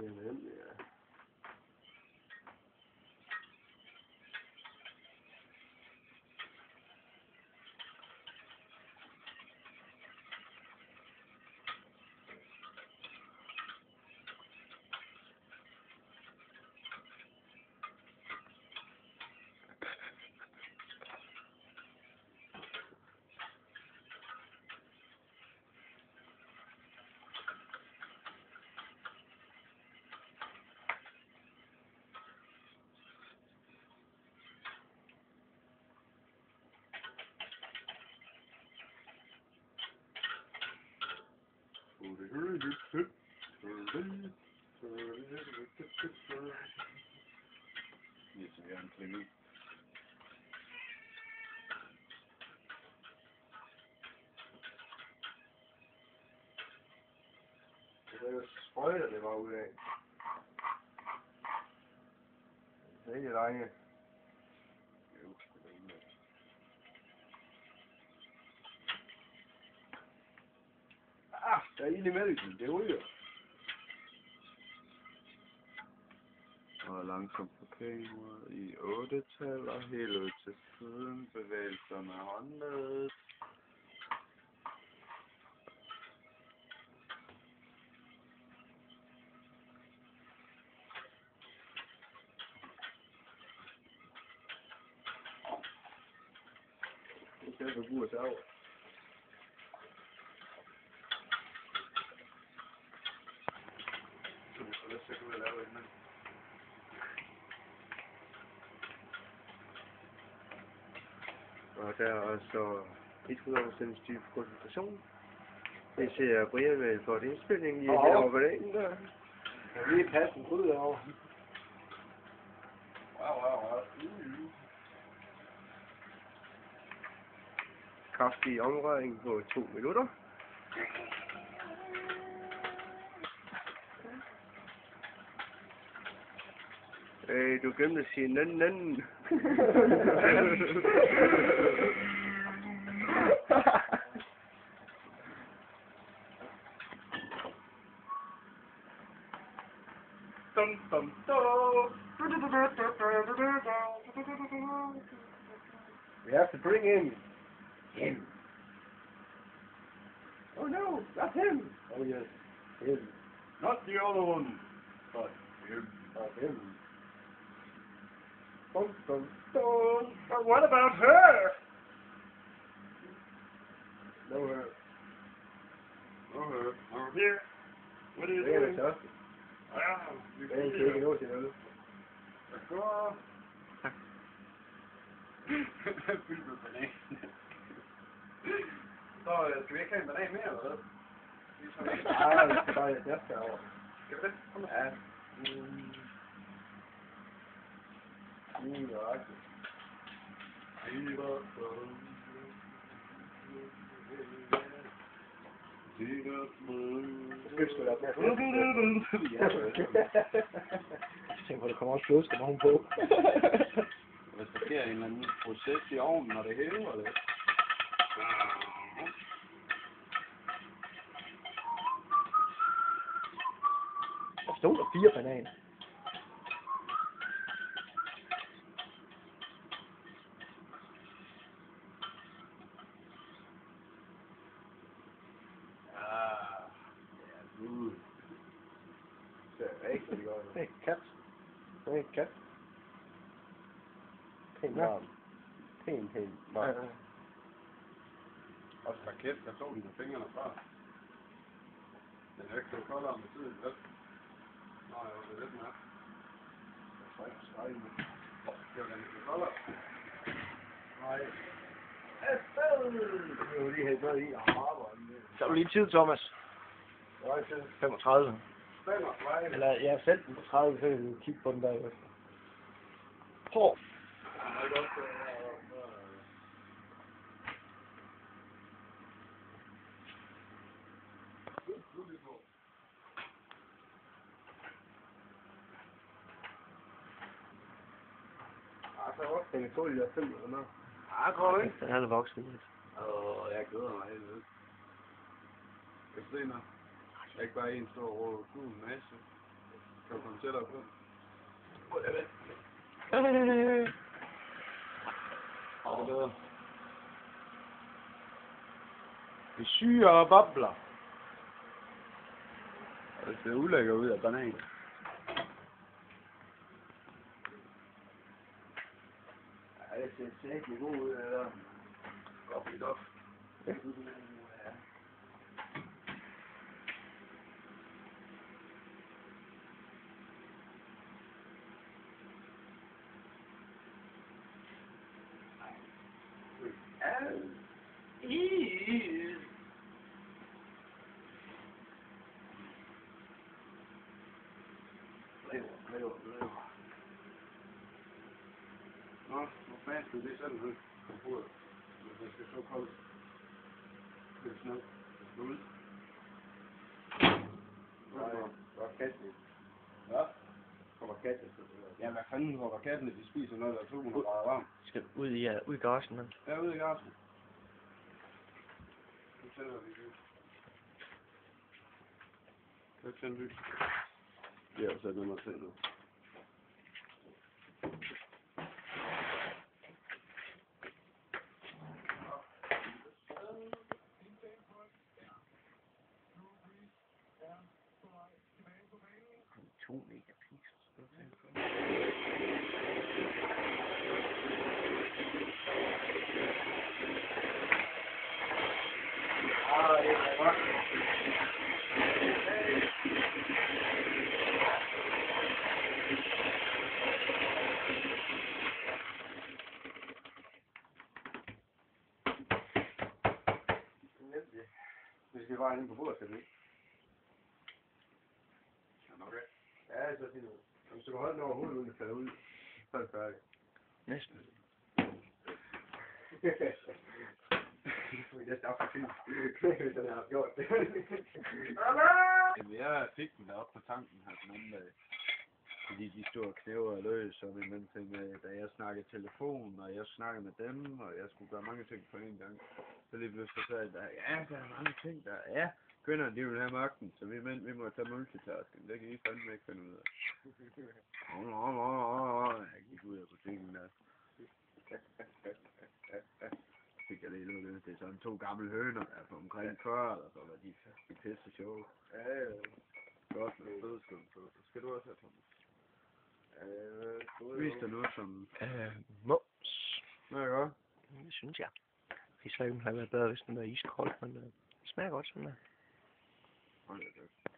Det er nemt, ja. Ligesom Jørgen Clement. Det er jo sprøjter, det var ud af. Det er ikke drenge. Jo, det er ikke. Der er ild i mælken, det ryger. Og langsomt på kameraet i 8-tal og helt ud til siden. Bevægelser med håndledet. Det er for god at tage over. Så vi får lyst til at gå ud og lave det, men... Og der er så 100% dyb koncentration. Det ser Brian med for et indspilning i herovre på dagen der. Jeg vil lige passe den ud derovre. Wow. Kraftig omrøring på 2 minutter. Du glemte at sige nen. We have to bring in him. Oh no, not him. Oh yes, him. Not the other one, but him. Him. But what about her? No her. No her. Over here. What are you Det er doing? det tørste. Det er ikke noget til noget. Gå. Fyldt med banan. Så skal vi ikke have en banan mere, eller hvad? Nej, det skal bare jeg skal over. Skal vi det? Kom Ja. Nøjagtigt. Skal sgu da mere. Jeg tænker på, der kommer også flødeskum ovenpå. Hvis der sker en eller anden proces i ovnen, når det hæver det. Der stod der 4 bananer. Det er rigtig godt. Det er kat. Det er kat. Pænt varm. Pænt varm. Og raket, der tog den med fingrene fra. Den er ikke så koldere med tiden, vel? Nå, jeg var det lidt mere. Det var den ikke koldere. Nej. Det var lige helt noget i. Så er du lige tid, Thomas. 35. Eller jeg er selv på 30, så kan du kigge på den bagefter. Prøv. Den er god i der 5 eller noget. Kom ikke. Den er voksen lidt. Jeg glæder mig helt vildt. Kan du se noget? Ikke bare en stor rød gul masse. Skal du komme tættere på? Er det bedre? Vi syger og bobler. Og det ser ulækker ud af banan. Ja, det ser sækkelig god ud, det der. Godt lidt op. Nå, hvor fanden skal det sådan ud på bordet? Hvis det skal så koldt. Det er snød. Ud. Hvor er katten? Hvad? Kommer katten? Ja, hvad fanden hvor kattene, de spiser noget, der er 200 grader varmt. Skal ud i garagen, mand. Ja, ude i garagen. Nu tænder vi lys. Kan du tænde lys? Det er jo sat nummer til nu. To megapixels. Ah, det er godt. Vi skal bare ind på bordet, skal vi ikke? Ja, okay. Ja, så fint ud. Hvis du kan holde den over hovedet, uden det falder ud, så er det færdigt. Næsten. Det er stærkt fint. Den har gjort det. Jamen, jeg fik den deroppe på tanken her den anden dag. Fordi de stod og knæver og løs, og min ting med, da jeg snakkede telefon, og jeg snakkede med dem, og jeg skulle gøre mange ting på en gang. Så lige pludselig sagde jeg, ja, der er mange ting, der er. Kvinderne, de vil have magten, så vi mænd, vi må tage multitasking. Det kan I fandme ikke finde ud af. Jeg gik ud af butikken der. Fik jeg lige lukket. Det er sådan 2 gamle høner, der er på omkring 40, og så var de pisse sjove. Ja, Godt med fødeskum på. Skal du også have, Thomas? Vis dig noget som... Mums. Nå, jeg godt. Det synes jeg. Det så ikke have været bedre, hvis den var iskold, men det smager godt sådan der. Hold da.